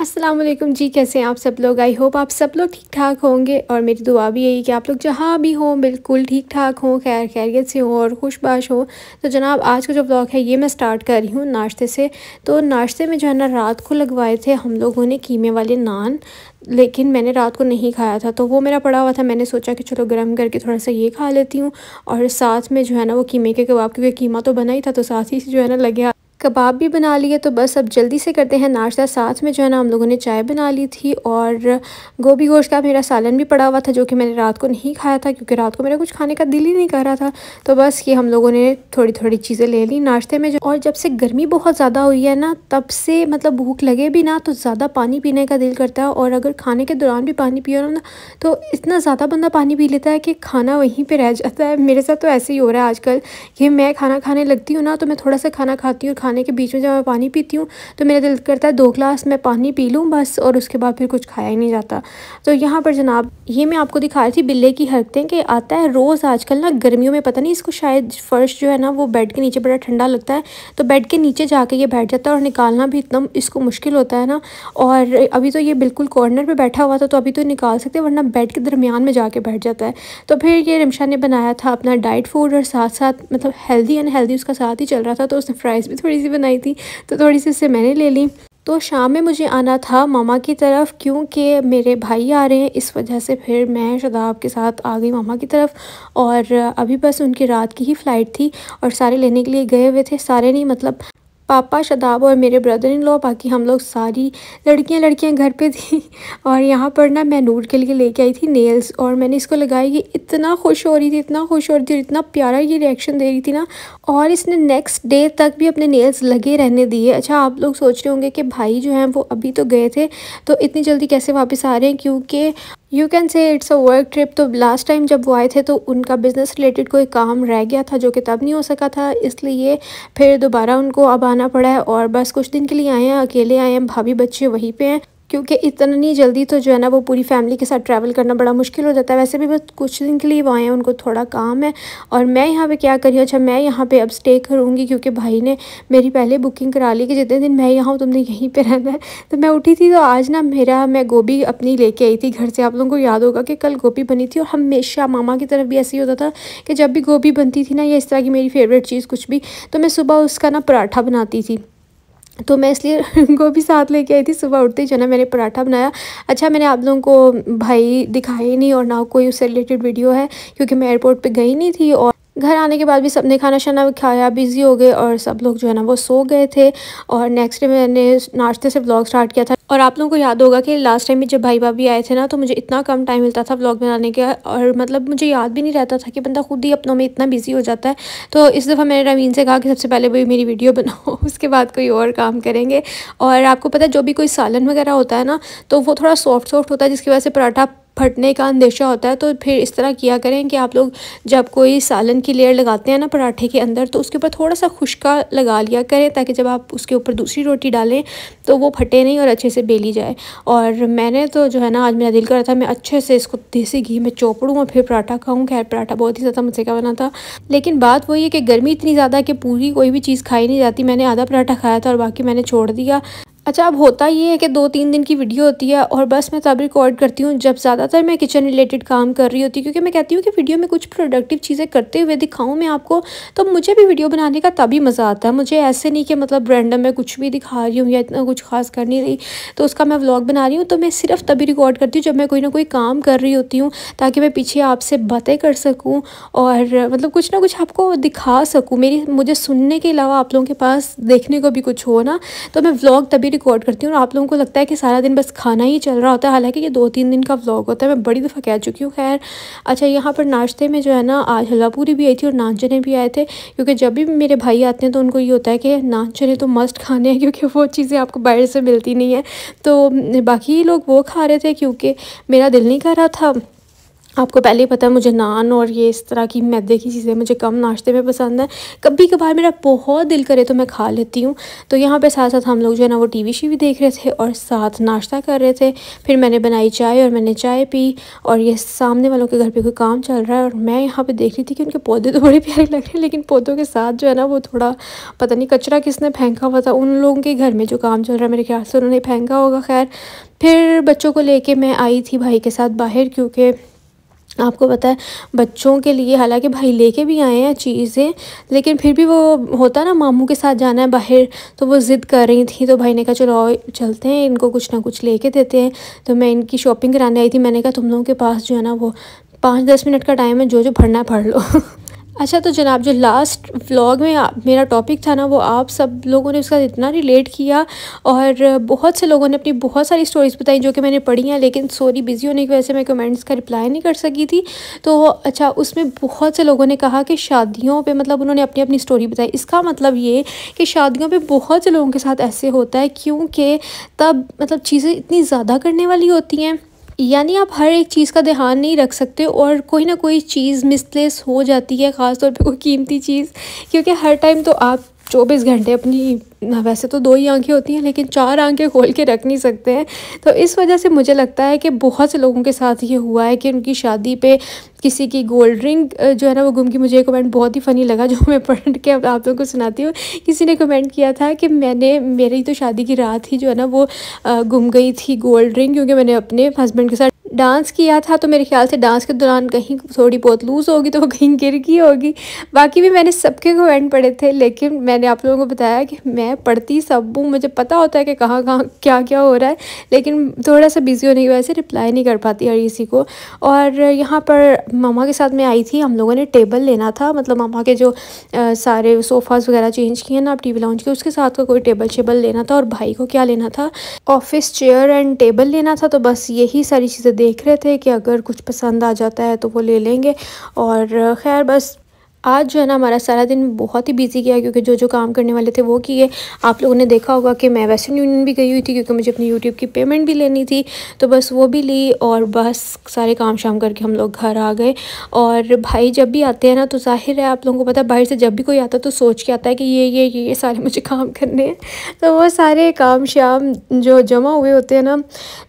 अस्सलाम वालेकुम जी, कैसे हैं आप सब लोग। आई होप आप सब लोग ठीक ठाक होंगे और मेरी दुआ भी यही कि आप लोग जहाँ भी हों बिल्कुल ठीक ठाक हों, खैर खैरियत से हों और खुशबाश हों। तो जनाब आज का जो व्लॉग है ये मैं स्टार्ट कर रही हूँ नाश्ते से। तो नाश्ते में जो है ना रात को लगवाए थे हम लोगों ने कीमे वाले नान, लेकिन मैंने रात को नहीं खाया था तो वो मेरा पड़ा हुआ था। मैंने सोचा कि चलो गर्म करके थोड़ा सा ये खा लेती हूँ और साथ में जो है ना वो कीमे के कबाब, क्योंकि कीमा तो बना ही था तो साथ ही जो है ना लगे कबाब भी बना लिए। तो बस अब जल्दी से करते हैं नाश्ता। साथ में जो है ना हम लोगों ने चाय बना ली थी और गोभी गोश्त का मेरा सालन भी पड़ा हुआ था जो कि मैंने रात को नहीं खाया था क्योंकि रात को मेरा कुछ खाने का दिल ही नहीं कर रहा था। तो बस ये हम लोगों ने थोड़ी थोड़ी चीज़ें ले ली नाश्ते में। और जब से गर्मी बहुत ज़्यादा हुई है ना तब से मतलब भूख लगे भी ना तो ज़्यादा पानी पीने का दिल करता है, और अगर खाने के दौरान भी पानी पियो ना तो इतना ज़्यादा बंदा पानी पी लेता है कि खाना वहीं पर रह जाता है। मेरे साथ तो ऐसे ही हो रहा है आजकल कि मैं खाना खाने लगती हूँ ना तो मैं थोड़ा सा खाना खाती हूँ, खाने के बीच में जब मैं पानी पीती हूँ तो मेरा दिल करता है 2 गिलास मैं पानी पी लूँ बस, और उसके बाद फिर कुछ खाया ही नहीं जाता। तो यहाँ पर जनाब ये मैं आपको दिखा रही थी बिल्ले की हरकतें कि आता है रोज़ आजकल ना गर्मियों में, पता नहीं इसको शायद फ़र्श जो है ना वो बेड के नीचे बड़ा ठंडा लगता है तो बेड के नीचे जाके ये बैठ जाता है और निकालना भी इतना इसको मुश्किल होता है ना। और अभी तो ये बिल्कुल कॉर्नर पर बैठा हुआ था तो अभी तो निकाल सकते वरना बेड के दरमियान में जाके बैठ जाता है। तो फिर ये रिमशा ने बनाया था अपना डाइट फूड और साथ साथ मतलब हेल्दी अनहेल्दी उसका साथ ही चल रहा था, तो उसने फ्राइज़ भी थोड़ी सी बनाई थी तो थोड़ी सी उससे मैंने ले ली। तो शाम में मुझे आना था मामा की तरफ क्योंकि मेरे भाई आ रहे हैं, इस वजह से फिर मैं शदाब के साथ आ गई मामा की तरफ। और अभी बस उनकी रात की ही फ़्लाइट थी और सारे लेने के लिए गए हुए थे। सारे नहीं मतलब पापा, शदाब और मेरे ब्रदर इन लॉ, बाकी हम लोग सारी लड़कियां घर पे थी। और यहाँ पर ना मैं नूर के लिए लेके आई थी नेल्स और मैंने इसको लगाई, ये इतना खुश हो रही थी, इतना खुश हो रही थी और इतना प्यारा ये रिएक्शन दे रही थी ना। और इसने नेक्स्ट डे तक भी अपने नेल्स लगे रहने दिए। अच्छा आप लोग सोच रहे होंगे कि भाई जो हैं वो अभी तो गए थे तो इतनी जल्दी कैसे वापस आ रहे हैं, क्योंकि you can say it's a work trip. तो लास्ट टाइम जब वो आए थे तो उनका बिज़नेस रिलेटेड कोई काम रह गया था जो कि तब नहीं हो सका था, इसलिए फिर दोबारा उनको अब आना पड़ा है। और बस कुछ दिन के लिए आए हैं, अकेले आए हैं, भाभी बच्चे वहीं पे हैं क्योंकि इतनी जल्दी तो जो है ना वो पूरी फैमिली के साथ ट्रैवल करना बड़ा मुश्किल हो जाता है। वैसे भी बस कुछ दिन के लिए वो आए हैं, उनको थोड़ा काम है। और मैं यहाँ पे क्या करी, अच्छा मैं यहाँ पे अब स्टे करूँगी क्योंकि भाई ने मेरी पहले बुकिंग करा ली कि जितने दिन मैं यहाँ हूँ तुमने यहीं पे रहना है। तो मैं उठी थी तो आज ना मैं गोभी अपनी लेके आई थी घर से। आप लोगों को याद होगा कि कल गोभी बनी थी और हमेशा मामा की तरफ भी ऐसे ही होता था कि जब भी गोभी बनती थी ना या इस तरह की मेरी फेवरेट चीज़ कुछ भी, तो मैं सुबह उसका ना पराठा बनाती थी। तो मैं इसलिए गोभी साथ लेके आई थी। सुबह उठते ही जो है ना मैंने पराठा बनाया। अच्छा मैंने आप लोगों को भाई दिखाया ही नहीं और ना कोई उससे रिलेटेड वीडियो है क्योंकि मैं एयरपोर्ट पे गई नहीं थी। और घर आने के बाद भी सबने खाना शाना खाया, बिज़ी हो गए और सब लोग जो है ना वो सो गए थे। और नेक्स्ट डे मैंने नाश्ते से व्लॉग स्टार्ट किया था। और आप लोगों को याद होगा कि लास्ट टाइम भी जब भाई भाभी आए थे ना तो मुझे इतना कम टाइम मिलता था व्लॉग बनाने का, और मतलब मुझे याद भी नहीं रहता था कि बंदा खुद ही अपनों में इतना बिजी हो जाता है। तो इस दफ़ा मैंने रवीन से कहा कि सबसे पहले वही मेरी वीडियो बनाओ उसके बाद कोई और काम करेंगे। और आपको पता है जो भी कोई सालन वगैरह होता है ना तो वो थोड़ा सॉफ्ट होता है जिसकी वजह से पराठा फटने का अंदेशा होता है। तो फिर इस तरह किया करें कि आप लोग जब कोई सालन की लेयर लगाते हैं ना पराठे के अंदर तो उसके ऊपर थोड़ा सा खुश्का लगा लिया करें ताकि जब आप उसके ऊपर दूसरी रोटी डालें तो वो फटे नहीं और अच्छे से बेली जाए। और मैंने तो जो है ना आज मेरा दिल कर रहा था मैं अच्छे से इसको देसी घी में चौपड़ूँ और फिर पराठा खाऊँ। खैर पराठा बहुत ही ज़्यादा मुझसे का बना था, लेकिन बात वही है कि गर्मी इतनी ज़्यादा कि पूरी कोई भी चीज़ खाई नहीं जाती। मैंने आधा पराठा खाया था और बाकी मैंने छोड़ दिया। अच्छा अब होता ये है कि 2-3 दिन की वीडियो होती है और बस मैं तब रिकॉर्ड करती हूँ जब ज़्यादातर मैं किचन रिलेटेड काम कर रही होती हूँ, क्योंकि मैं कहती हूँ कि वीडियो में कुछ प्रोडक्टिव चीज़ें करते हुए दिखाऊँ मैं आपको, तो मुझे भी वीडियो बनाने का तभी मज़ा आता है। मुझे ऐसे नहीं कि मतलब रैंडम मैं कुछ भी दिखा रही हूँ या इतना कुछ खास कर नहीं रही तो उसका मैं व्लॉग बना रही हूँ। तो मैं सिर्फ तभी रिकॉर्ड करती हूँ जब मैं कोई ना कोई काम कर रही होती हूँ ताकि मैं पीछे आपसे बातें कर सकूँ और मतलब कुछ ना कुछ आपको दिखा सकूँ। मुझे सुनने के अलावा आप लोगों के पास देखने को भी कुछ हो ना, तो मैं व्लॉग तभी रिकॉर्ड करती हूँ। और आप लोगों को लगता है कि सारा दिन बस खाना ही चल रहा होता है, हालांकि ये 2-3 दिन का व्लॉग होता है, मैं बड़ी दफ़ा कह चुकी हूँ। खैर अच्छा यहाँ पर नाश्ते में जो है ना आज हलवा पूरी भी आई थी और नान चने भी आए थे, क्योंकि जब भी मेरे भाई आते हैं तो उनको ये होता है कि नान चने तो मस्ट खाने हैं क्योंकि वो चीज़ें आपको बाहर से मिलती नहीं है। तो बाकी लोग वो खा रहे थे क्योंकि मेरा दिल नहीं कर रहा था। आपको पहले ही पता है मुझे नान और ये इस तरह की मैदे की चीज़ें मुझे कम नाश्ते में पसंद है। कभी कभार मेरा बहुत दिल करे तो मैं खा लेती हूँ। तो यहाँ पे साथ साथ हम लोग जो है ना वो टीवी शीवी देख रहे थे और साथ नाश्ता कर रहे थे। फिर मैंने बनाई चाय और मैंने चाय पी, और ये सामने वालों के घर पे कोई काम चल रहा है और मैं यहाँ पे देख रही थी कि उनके पौधे तो बड़े प्यारे लग रहे हैं, लेकिन पौधों के साथ जो है ना वो थोड़ा पता नहीं कचरा किसने फेंका हुआ था। उन लोगों के घर में जो काम चल रहा है मेरे ख्याल से उन्होंने फेंका होगा। खैर फिर बच्चों को लेके मैं आई थी भाई के साथ बाहर, क्योंकि आपको पता है बच्चों के लिए, हालांकि भाई लेके भी आए हैं चीज़ें, लेकिन फिर भी वो होता ना मामू के साथ जाना है बाहर, तो वो ज़िद कर रही थी। तो भाई ने कहा चलो आओ चलते हैं, इनको कुछ ना कुछ लेके देते हैं। तो मैं इनकी शॉपिंग कराने आई थी। मैंने कहा तुम लोगों के पास जो है ना वो 5-10 मिनट का टाइम है, जो जो भरना है भर लो। अच्छा तो जनाब, जो लास्ट व्लॉग में मेरा टॉपिक था ना वो आप सब लोगों ने उसका इतना रिलेट किया, और बहुत से लोगों ने अपनी बहुत सारी स्टोरीज़ बताई जो कि मैंने पढ़ी हैं, लेकिन सॉरी बिज़ी होने की वजह से मैं कमेंट्स का रिप्लाई नहीं कर सकी थी। तो अच्छा, उसमें बहुत से लोगों ने कहा कि शादियों पे मतलब उन्होंने अपनी अपनी स्टोरी बताई। इसका मतलब ये कि शादियों पे बहुत से लोगों के साथ ऐसे होता है, क्योंकि तब मतलब चीज़ें इतनी ज़्यादा करने वाली होती हैं, यानी आप हर एक चीज़ का ध्यान नहीं रख सकते और कोई ना कोई चीज़ मिसप्लेस हो जाती है, ख़ास तौर पे कोई कीमती चीज़। क्योंकि हर टाइम तो आप 24 घंटे अपनी, वैसे तो 2 ही आंखें होती हैं लेकिन 4 आंखें खोल के रख नहीं सकते हैं। तो इस वजह से मुझे लगता है कि बहुत से लोगों के साथ ये हुआ है कि उनकी शादी पे किसी की गोल्ड रिंग जो है ना वो गुम गई। मुझे कमेंट बहुत ही फ़नी लगा जो मैं पढ़ के अब आप लोगों को सुनाती हूँ। किसी ने कमेंट किया था कि मेरी तो शादी की रात ही जो है ना वो गुम गई थी गोल्ड रिंग, क्योंकि मैंने अपने हस्बैंड के साथ डांस किया था। तो मेरे ख्याल से डांस के दौरान कहीं थोड़ी बहुत लूज़ होगी तो वो कहीं गिर गई होगी। बाकी भी मैंने सबके कमेंट पढ़े थे, लेकिन मैंने आप लोगों को बताया कि मैं पढ़ती सब हूँ, मुझे पता होता है कि कहाँ कहाँ क्या क्या हो रहा है, लेकिन थोड़ा सा बिज़ी होने की वजह से रिप्लाई नहीं कर पाती हर किसी को। और यहाँ पर मामा के साथ मैं आई थी। हम लोगों ने टेबल लेना था, मतलब मामा के जो सारे सोफ़ाज़ वगैरह चेंज किए ना आप टीवी लाउंज के, उसके साथ का कोई टेबल शेबल लेना था। और भाई को क्या लेना था, ऑफिस चेयर एंड टेबल लेना था। तो बस यही सारी चीज़ें देख रहे थे कि अगर कुछ पसंद आ जाता है तो वो ले लेंगे। और खैर बस आज जो है ना हमारा सारा दिन बहुत ही बिजी गया, क्योंकि जो जो काम करने वाले थे वो किए। आप लोगों ने देखा होगा कि मैं वेस्टर्न यूनियन भी गई हुई थी, क्योंकि मुझे अपनी यूट्यूब की पेमेंट भी लेनी थी। तो बस वो भी ली और बस सारे काम शाम करके हम लोग घर आ गए। और भाई जब भी आते हैं ना तो जाहिर है आप लोगों को पता है बाहर से जब भी कोई आता है तो सोच के आता है कि ये सारे मुझे काम करने हैं। तो वो सारे काम शाम जो जमा हुए होते हैं ना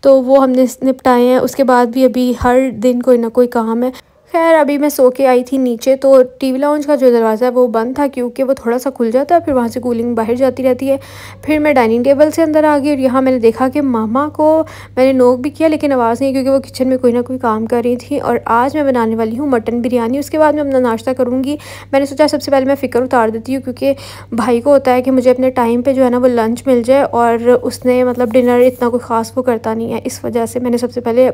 तो वो हमने निपटाए हैं। उसके बाद भी अभी हर दिन कोई ना कोई काम है। खैर अभी मैं सो के आई थी नीचे, तो टीवी लाउंज का जो दरवाज़ा है वो बंद था, क्योंकि वो थोड़ा सा खुल जाता है, फिर वहाँ से कूलिंग बाहर जाती रहती है। फिर मैं डाइनिंग टेबल से अंदर आ गई और यहाँ मैंने देखा कि मामा को मैंने नोक भी किया लेकिन आवाज़ नहीं, क्योंकि वो किचन में कोई ना कोई काम कर रही थी। और आज मैं बनाने वाली हूँ मटन बिरयानी। उसके बाद मैं अपना नाश्ता करूँगी। मैंने सोचा सबसे पहले मैं फ़िक्र उतार देती हूँ, क्योंकि भाई को होता है कि मुझे अपने टाइम पर जो है ना वो लंच मिल जाए, और उसने मतलब डिनर इतना कोई ख़ास वो करता नहीं है। इस वजह से मैंने सबसे पहले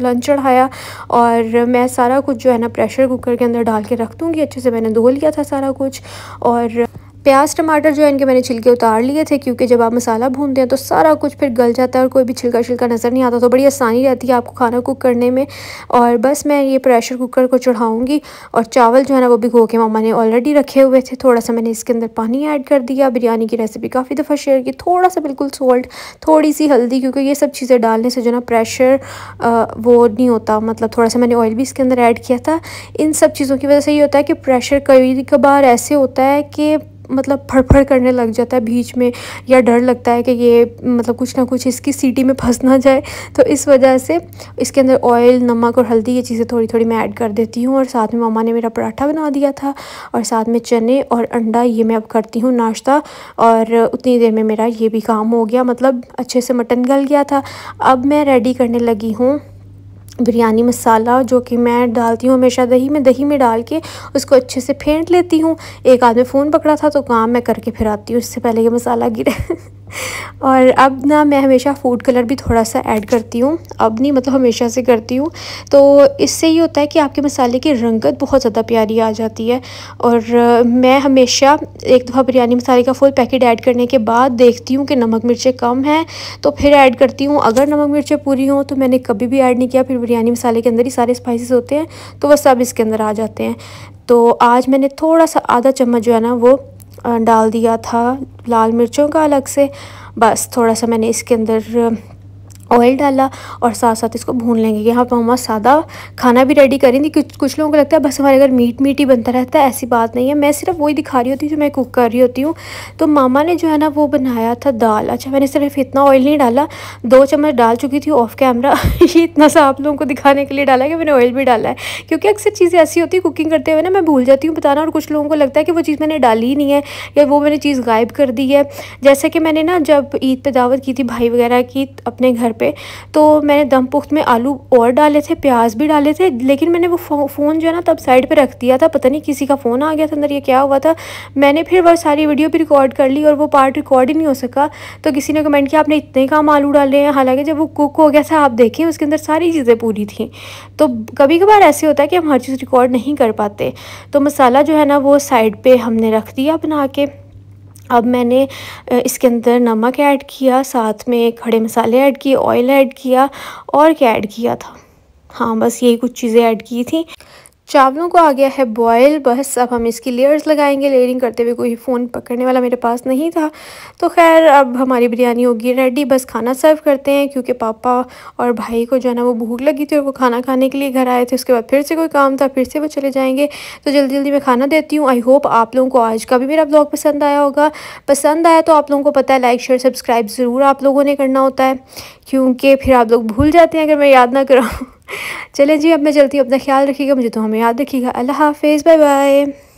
लंच चढ़ाया, और मैं सारा कुछ जो है ना प्रेशर कुकर के अंदर डाल के रख दूँगी। अच्छे से मैंने धो लिया था सारा कुछ। और प्याज टमाटर जो है इनके मैंने छिलके उतार लिए थे, क्योंकि जब आप मसाला भूनते हैं तो सारा कुछ फिर गल जाता है और कोई भी छिलका छिलका नज़र नहीं आता, तो बड़ी आसानी रहती है आपको खाना कुक करने में। और बस मैं ये प्रेशर कुकर को चढ़ाऊँगी। और चावल जो है ना वो भिगो के मामा ने ऑलरेडी रखे हुए थे। थोड़ा सा मैंने इसके अंदर पानी ऐड कर दिया। बिरयानी की रेसिपी काफ़ी दफ़ा शेयर की। थोड़ा सा बिल्कुल सॉल्ट, थोड़ी सी हल्दी, क्योंकि ये सब चीज़ें डालने से जो ना प्रेशर वो नहीं होता। मतलब थोड़ा सा मैंने ऑयल भी इसके अंदर ऐड किया था। इन सब चीज़ों की वजह से ये होता है कि प्रेशर कभी कभार ऐसे होता है कि मतलब फड़फड़ करने लग जाता है बीच में, या डर लगता है कि ये मतलब कुछ ना कुछ इसकी सीटी में फंस ना जाए। तो इस वजह से इसके अंदर ऑयल, नमक और हल्दी ये चीज़ें थोड़ी थोड़ी मैं ऐड कर देती हूँ। और साथ में मामा ने मेरा पराठा बना दिया था, और साथ में चने और अंडा, ये मैं अब करती हूँ नाश्ता। और उतनी देर में मेरा ये भी काम हो गया, मतलब अच्छे से मटन गल गया था। अब मैं रेडी करने लगी हूँ बिरयानी मसाला, जो कि मैं डालती हूँ हमेशा दही में डाल के उसको अच्छे से फेंट लेती हूँ। एक आदमी फ़ोन पकड़ा था तो काम मैं करके फिर आती हूँ, इससे पहले ये मसाला गिरे। और अब ना मैं हमेशा फूड कलर भी थोड़ा सा ऐड करती हूँ, अब नहीं मतलब हमेशा से करती हूँ। तो इससे ये होता है कि आपके मसाले की रंगत बहुत ज़्यादा प्यारी आ जाती है। और मैं हमेशा एक दफ़ा बिरयानी मसाले का फुल पैकेट ऐड करने के बाद देखती हूँ कि नमक मिर्चें कम हैं तो फिर ऐड करती हूँ। अगर नमक मिर्चें पूरी हों तो मैंने कभी भी ऐड नहीं किया। फिर बिरयानी मसाले के अंदर ही सारे स्पाइसेस होते हैं तो वह सब इसके अंदर आ जाते हैं। तो आज मैंने थोड़ा सा आधा चम्मच जो है ना वो डाल दिया था लाल मिर्चों का अलग से। बस थोड़ा सा मैंने इसके अंदर ऑयल डाला और साथ साथ इसको भून लेंगे। यहाँ पर मम्मा सादा खाना भी रेडी करी थी। कुछ लोगों को लगता है बस हमारे घर मीट मीट ही बनता रहता है, ऐसी बात नहीं है। मैं सिर्फ वही दिखा रही होती हूँ जो मैं कुक कर रही होती हूँ। तो मामा ने जो है ना वो बनाया था दाल। अच्छा, मैंने सिर्फ इतना ऑयल नहीं डाला, 2 चम्मच डाल चुकी थी ऑफ कैमरा। ये इतना सा आप लोगों को दिखाने के लिए डाला कि मैंने ऑयल भी डाला है, क्योंकि अक्सर चीज़ें ऐसी होती है कुकिंग करते हुए ना मैं भूल जाती हूँ बताना, और कुछ लोगों को लगता है कि वो चीज़ मैंने डाली ही नहीं है या वो मैंने चीज़ गायब कर दी है। जैसे कि मैंने ना जब ईद पे दावत की थी भाई वगैरह की अपने घर पे, तो मैंने दम पुख्त में आलू और डाले थे, प्याज भी डाले थे, लेकिन मैंने वो फ़ोन जो है ना तब साइड पे रख दिया था। पता नहीं किसी का फ़ोन आ गया था अंदर, ये क्या हुआ था। मैंने फिर वो सारी वीडियो भी रिकॉर्ड कर ली और वो पार्ट रिकॉर्ड ही नहीं हो सका। तो किसी ने कमेंट किया आपने इतने कम आलू डाले हैं, हालांकि जब वो कुक हो गया था आप देखें उसके अंदर सारी चीज़ें पूरी थी। तो कभी कभार ऐसे होता है कि हम हर चीज़ रिकॉर्ड नहीं कर पाते। तो मसाला जो है ना वो साइड पर हमने रख दिया बना के। अब मैंने इसके अंदर नमक ऐड किया, साथ में खड़े मसाले ऐड किए, ऑयल ऐड किया, और क्या ऐड किया था, हाँ बस यही कुछ चीज़ें ऐड की थी। चावलों को आ गया है बॉयल, बस अब हम इसकी लेयर्स लगाएंगे। लेयरिंग करते हुए कोई फ़ोन पकड़ने वाला मेरे पास नहीं था, तो खैर अब हमारी बिरयानी होगी रेडी। बस खाना सर्व करते हैं, क्योंकि पापा और भाई को जो है ना वो भूख लगी थी और वो खाना खाने के लिए घर आए थे। उसके बाद फिर से कोई काम था, फिर से वो चले जाएंगे। तो जल्दी जल्दी मैं खाना देती हूँ। आई होप आप लोगों को आज का भी मेरा ब्लॉग पसंद आया होगा। पसंद आया तो आप लोगों को पता है लाइक शेयर सब्सक्राइब ज़रूर आप लोगों ने करना होता है, क्योंकि फिर आप लोग भूल जाते हैं अगर मैं याद ना कराऊँ। चलें जी, अब मैं चलती हूँ, अपना ख्याल रखिएगा, मुझे तो हमें याद रखिएगा। अल्लाह हाफिज़, बाय बाय।